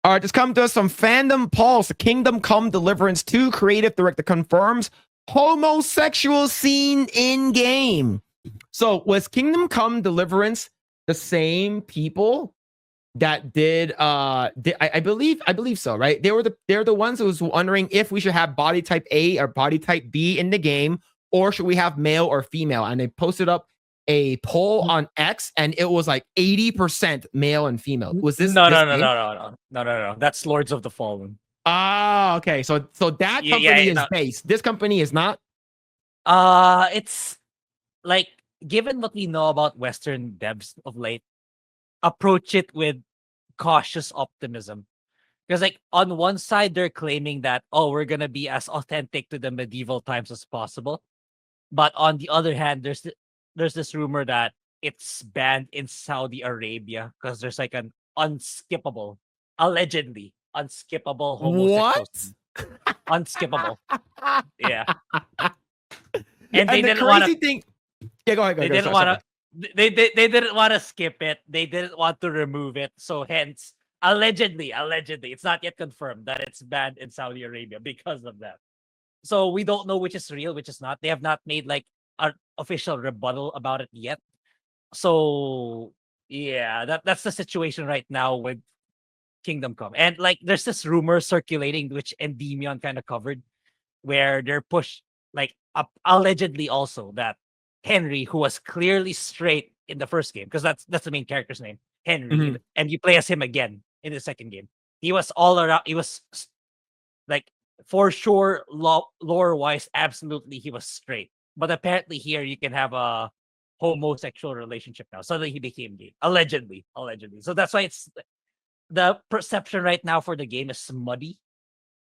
All right, just come to us from Fandom Pulse. Kingdom Come Deliverance 2 creative director confirms homosexual scene in game. So was Kingdom Come Deliverance the same people that did I believe so, right? They're the ones who was wondering if we should have body type A or body type B in the game, or should we have male or female? And they posted up a poll on X, and it was like 80% male and female. Was this No. That's Lords of the Fallen. Ah, okay. So that company is based. This company is not. It's like, given what we know about Western devs of late, approach it with cautious optimism. Because like on one side, they're claiming that, oh, we're gonna be as authentic to the medieval times as possible. But on the other hand, there's this rumor that it's banned in Saudi Arabia because there's like an allegedly unskippable homosexual scene. Unskippable. Yeah. And they didn't want to. Yeah, go ahead. They didn't want to. They didn't want to skip it. They didn't want to remove it. So hence, allegedly, it's not yet confirmed that it's banned in Saudi Arabia because of that. So we don't know which is real, which is not. They have not made like an official rebuttal about it yet. So yeah, that's the situation right now with Kingdom Come. And like there's this rumor circulating, which Endymion kind of covered, where they're pushed like allegedly also that Henry, who was clearly straight in the first game, because that's the main character's name, Henry, and you play as him again in the second game. He was all around. He was like, for sure, lore wise, absolutely, he was straight. But apparently, here you can have a homosexual relationship now. Suddenly, he became gay, allegedly. So that's why it's the perception right now for the game is muddy.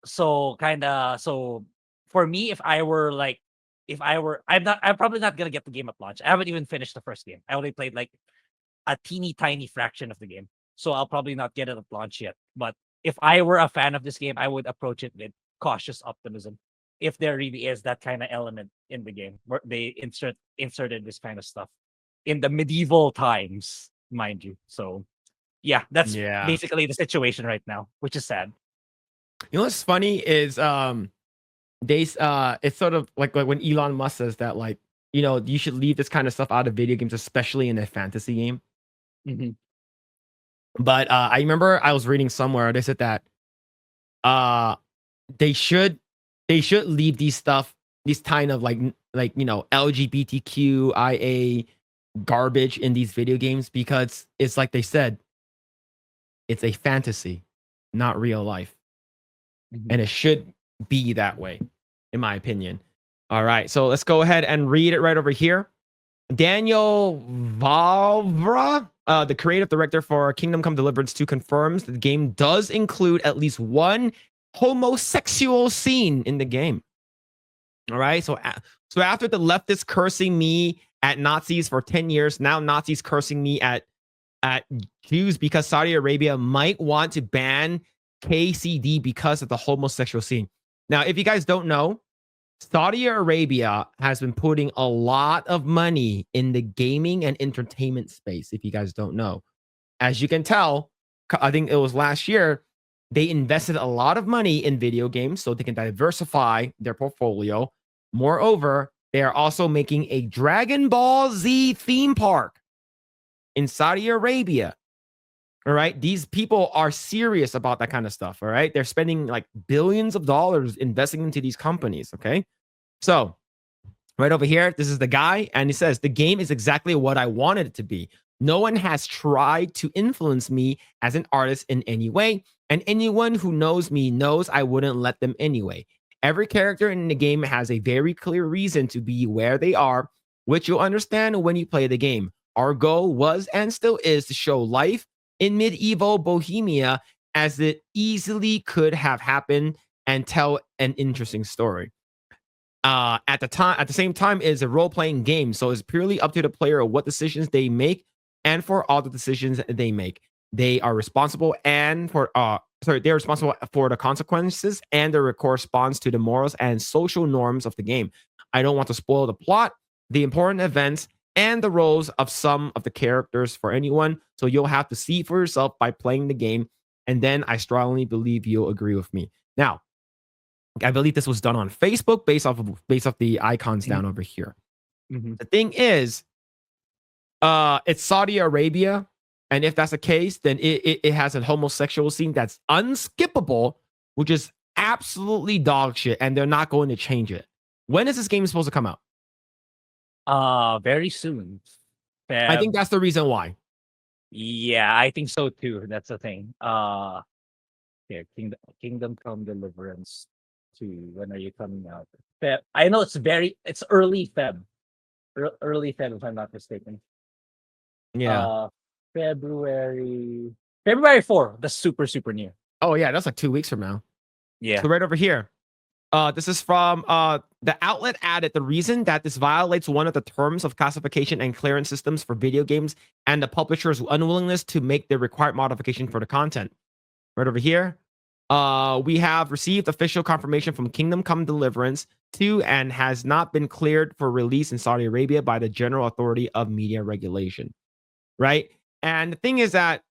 So so for me, I'm probably not gonna get the game at launch. I haven't even finished the first game. I only played like a teeny tiny fraction of the game, so I'll probably not get it at launch yet. But if I were a fan of this game, I would approach it with cautious optimism. If there really is that kind of element in the game where they inserted this kind of stuff in the medieval times, mind you. So yeah, that's basically the situation right now, which is sad. You know what's funny is it's sort of like when Elon Musk says that, like, you know, you should leave this kind of stuff out of video games, especially in a fantasy game. But I remember I was reading somewhere they said that they should leave these kind of like you know, LGBTQIA garbage in these video games, because it's like they said, it's a fantasy, not real life, and it should be that way, in my opinion. All right, so let's go ahead and read it right over here. Daniel Vavra, the creative director for Kingdom Come Deliverance 2, confirms that the game does include at least one homosexual scene in the game. All right, so after the leftists cursing me at Nazis for 10 years, now Nazis cursing me at Jews because Saudi Arabia might want to ban KCD because of the homosexual scene. Now, if you guys don't know, Saudi Arabia has been putting a lot of money in the gaming and entertainment space, if you guys don't know. As you can tell, I think it was last year, they invested a lot of money in video games so they can diversify their portfolio. Moreover, they are also making a Dragon Ball Z theme park in Saudi Arabia. All right. These people are serious about that kind of stuff. All right. They're spending like billions of dollars investing into these companies. Okay. So right over here, this is the guy. And he says, the game is exactly what I wanted it to be. No one has tried to influence me as an artist in any way. And anyone who knows me knows I wouldn't let them anyway. Every character in the game has a very clear reason to be where they are, which you'll understand when you play the game. Our goal was and still is to show life in medieval Bohemia as it easily could have happened and tell an interesting story. At the same time, it's a role-playing game, so it's purely up to the player what decisions they make, and for all the decisions they make, they are responsible they're responsible for the consequences, and their corresponds to the morals and social norms of the game. I don't want to spoil the plot, the important events, and the roles of some of the characters for anyone, so you'll have to see for yourself by playing the game. and then I strongly believe you'll agree with me. Now, I believe this was done on Facebook based off the icons down over here. The thing is, it's Saudi Arabia, and if that's the case, then it has a homosexual scene that's unskippable, which is absolutely dog shit, and they're not going to change it. When is this game supposed to come out? Very soon. I think that's the reason why. Yeah, I think so too. That's the thing. Here, Kingdom Come Deliverance 2. When are you coming out? Feb. I know it's early Feb. Early Feb, if I'm not mistaken. Yeah. February 4. That's super near. Oh yeah, that's like 2 weeks from now. Yeah. So right over here. This is from the outlet added the reason that this violates one of the terms of classification and clearance systems for video games and the publisher's unwillingness to make the required modification for the content. Right over here. We have received official confirmation from Kingdom Come Deliverance II and has not been cleared for release in Saudi Arabia by the General Authority of Media Regulation. Right? And the thing is that,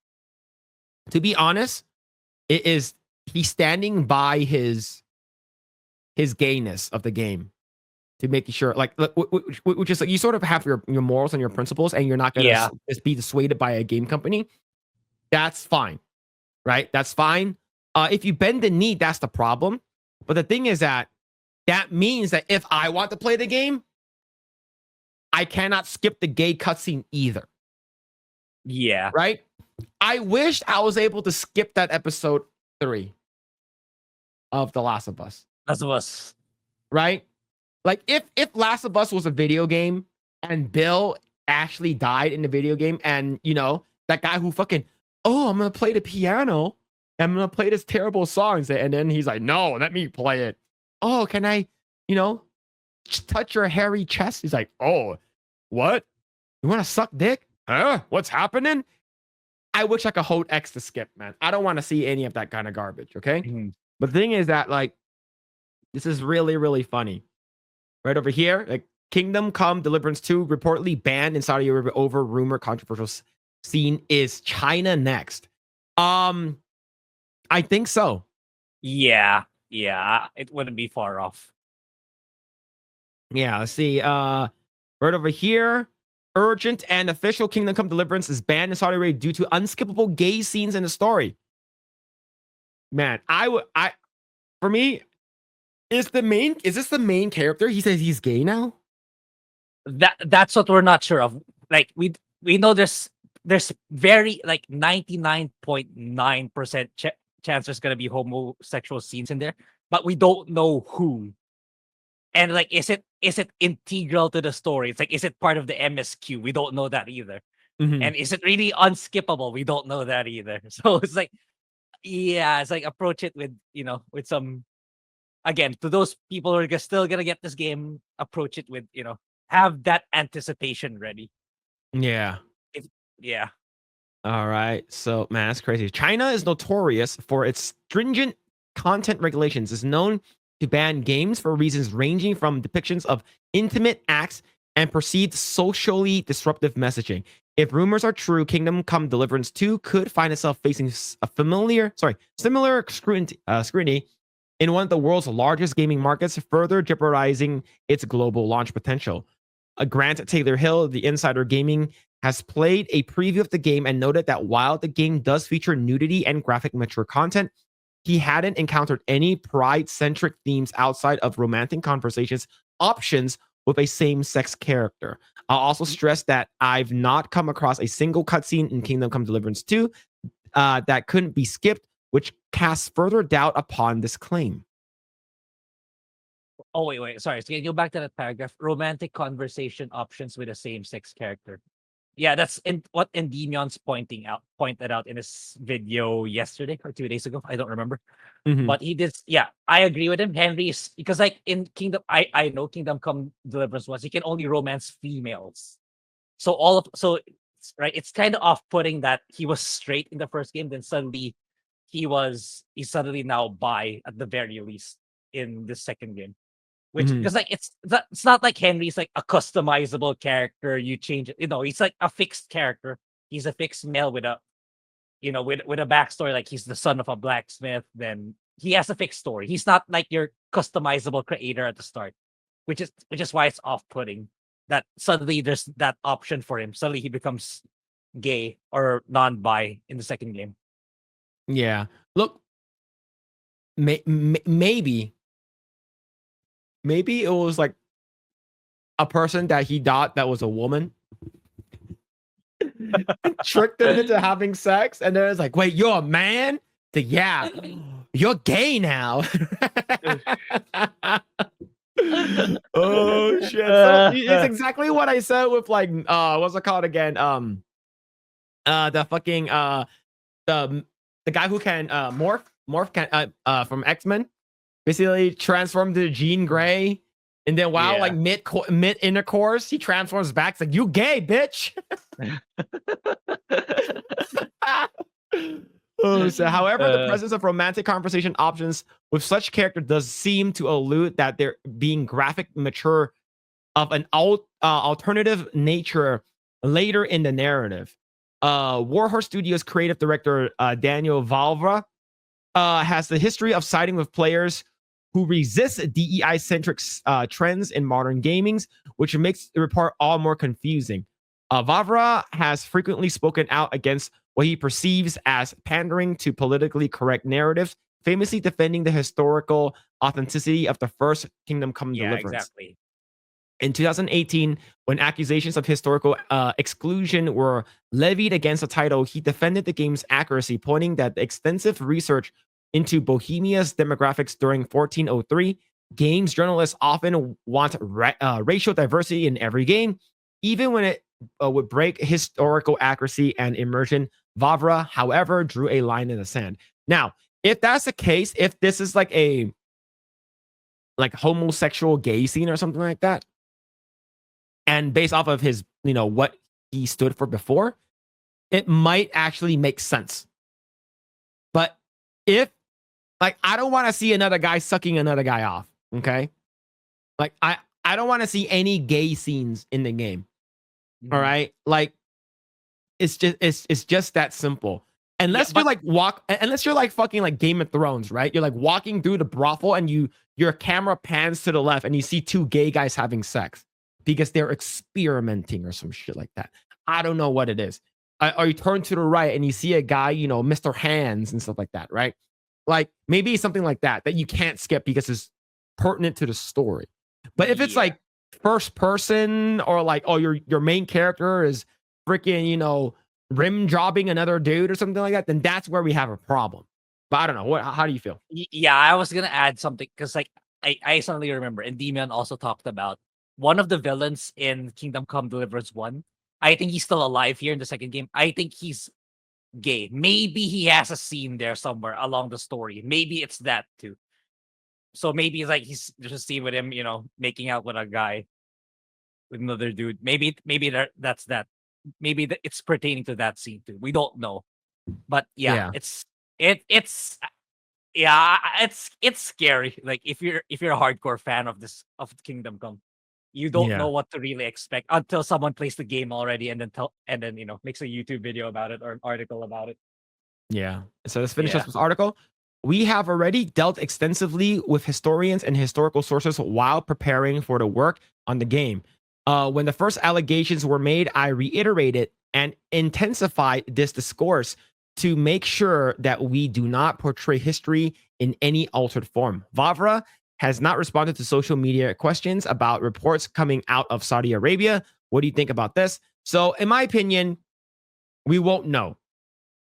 to be honest, he's standing by his gayness of the game to making sure, like, which is like you sort of have your morals and your principles, and you're not gonna just be dissuaded by a game company. That's fine, right? That's fine. If you bend the knee, that's the problem. But the thing is that means that if I want to play the game, I cannot skip the gay cutscene either. Yeah. Right? I wished I was able to skip that episode 3 of The Last of Us. Last of Us. Right? Like if Last of Us was a video game and Bill actually died in the video game, and that guy who fucking, I'm gonna play the piano, I'm gonna play this terrible songs, and then he's like, no, let me play it. Oh, can I, touch your hairy chest? He's like, oh, what? You wanna suck dick? Huh? What's happening? I wish I could hold X to skip, man. I don't want to see any of that kind of garbage, okay? But the thing is that, like, this is really, really funny. Right over here, like, Kingdom Come Deliverance 2 reportedly banned in Saudi Arabia over rumor controversial scene. Is China next? I think so. Yeah. It wouldn't be far off. Yeah, let's see. Right over here, urgent and official Kingdom Come Deliverance is banned in Saudi Arabia due to unskippable gay scenes in the story. Man, for me, is this the main character? He says he's gay now? That's what we're not sure of. Like, we know there's very, like, 99.9% chance there's gonna be homosexual scenes in there, but we don't know who. And, like, is it integral to the story? It's like, is it part of the MSQ? We don't know that either. And is it really unskippable? We don't know that either. So it's like, yeah, it's like, approach it with, with some, again, to those people who are still gonna get this game, approach it with, have that anticipation ready. Yeah. Yeah. All right. So, man, that's crazy. China is notorious for its stringent content regulations. It's known to ban games for reasons ranging from depictions of intimate acts and perceived socially disruptive messaging. If rumors are true, Kingdom Come Deliverance 2 could find itself facing a similar scrutiny in one of the world's largest gaming markets, further jeopardizing its global launch potential. Grant Taylor-Hill, the Insider Gaming, has played a preview of the game and noted that while the game does feature nudity and graphic mature content, he hadn't encountered any pride-centric themes outside of romantic conversations options with a same-sex character. I'll also stress that I've not come across a single cutscene in Kingdom Come Deliverance 2 that couldn't be skipped, which casts further doubt upon this claim. Oh, wait. Sorry. So, can you go back to that paragraph? Romantic conversation options with a same-sex character. Yeah, that's what Endymion's pointed out in his video yesterday or 2 days ago. I don't remember. But he did. Yeah, I agree with him. Henry is, because, like, in Kingdom, I know Kingdom Come Deliverance was, he can only romance females. So right, it's kind of off-putting that he was straight in the first game, then suddenly he's suddenly now bi at the very least in the second game. Which, because, like, it's not like Henry's like a customizable character. You change it, he's like a fixed character. He's a fixed male with a, with a backstory, like he's the son of a blacksmith, then he has a fixed story. He's not like your customizable creator at the start, which is why it's off-putting that suddenly there's that option for him. Suddenly he becomes gay or non-bi in the second game. Yeah. Look, maybe it was like a person that he thought that was a woman tricked him into having sex, and then it's like, wait, you're a man? Yeah, you're gay now. Oh shit. So it's exactly what I said with like what's it called again? The fucking the guy who can morph can from X-Men basically transformed to Jean Grey, and then while like mid intercourse he transforms back. It's like, you gay bitch. So however, the presence of romantic conversation options with such character does seem to allude that they're being graphic mature of an alternative nature later in the narrative. Warhorse Studios creative director Daniel Valvra has the history of siding with players who resist DEI-centric trends in modern gamings, which makes the report all more confusing. Vavra has frequently spoken out against what he perceives as pandering to politically correct narratives, famously defending the historical authenticity of the first Kingdom Come Deliverance. Exactly. In 2018, when accusations of historical exclusion were levied against the title, he defended the game's accuracy, pointing that the extensive research into Bohemia's demographics during 1403, games journalists often want racial diversity in every game, even when it would break historical accuracy and immersion. Vavra, however, drew a line in the sand. Now, if that's the case, if this is like a homosexual gay scene or something like that, and based off of his, what he stood for before, it might actually make sense. But if, I don't want to see another guy sucking another guy off, okay? I don't want to see any gay scenes in the game. All right? It's just that simple. Unless you're like fucking like Game of Thrones, right? You're like walking through the brothel and your camera pans to the left and you see two gay guys having sex because they're experimenting or some shit like that. I don't know what it is. Or you turn to the right and you see a guy, Mr. Hands and stuff like that, right? Like maybe something like that you can't skip because it's pertinent to the story. But if it's like first person or like, oh, your main character is freaking, rim jobbing another dude or something like that, then that's where we have a problem. But I don't know. How do you feel? Yeah, I was gonna add something because I suddenly remember, and Demian also talked about one of the villains in Kingdom Come Deliverance 1. I think he's still alive here in the second game. I think he's gay. Maybe he has a scene there somewhere along the story. Maybe it's that too. So maybe it's like there's a scene with him, making out with a guy, with another dude. Maybe that's that. Maybe it's pertaining to that scene too. We don't know, but it's scary. Like if you're a hardcore fan of Kingdom Come, you don't know what to really expect until someone plays the game already, and then makes a YouTube video about it or an article about it. Yeah. So let's finish up this article. We have already dealt extensively with historians and historical sources while preparing for the work on the game. When the first allegations were made, I reiterated and intensified this discourse to make sure that we do not portray history in any altered form. Vavra has not responded to social media questions about reports coming out of Saudi Arabia. What do you think about this? So, in my opinion, we won't know,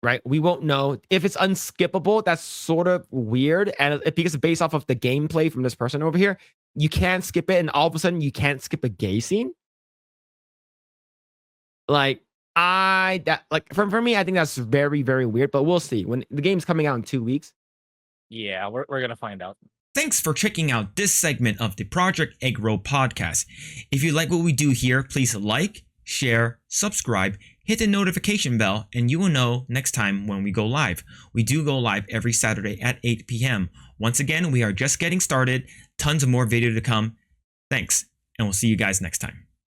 right? We won't know. If it's unskippable, that's sort of weird. And because it's based off of the gameplay from this person over here, you can't skip it. And all of a sudden, you can't skip a gay scene. For me, I think that's very, very weird, but we'll see. When the game's coming out in 2 weeks. Yeah, we're going to find out. Thanks for checking out this segment of the Project Eggroll podcast. If you like what we do here, please like, share, subscribe, hit the notification bell, and you will know next time when we go live. We do go live every Saturday at 8 p.m. Once again, we are just getting started. Tons of more video to come. Thanks, and we'll see you guys next time.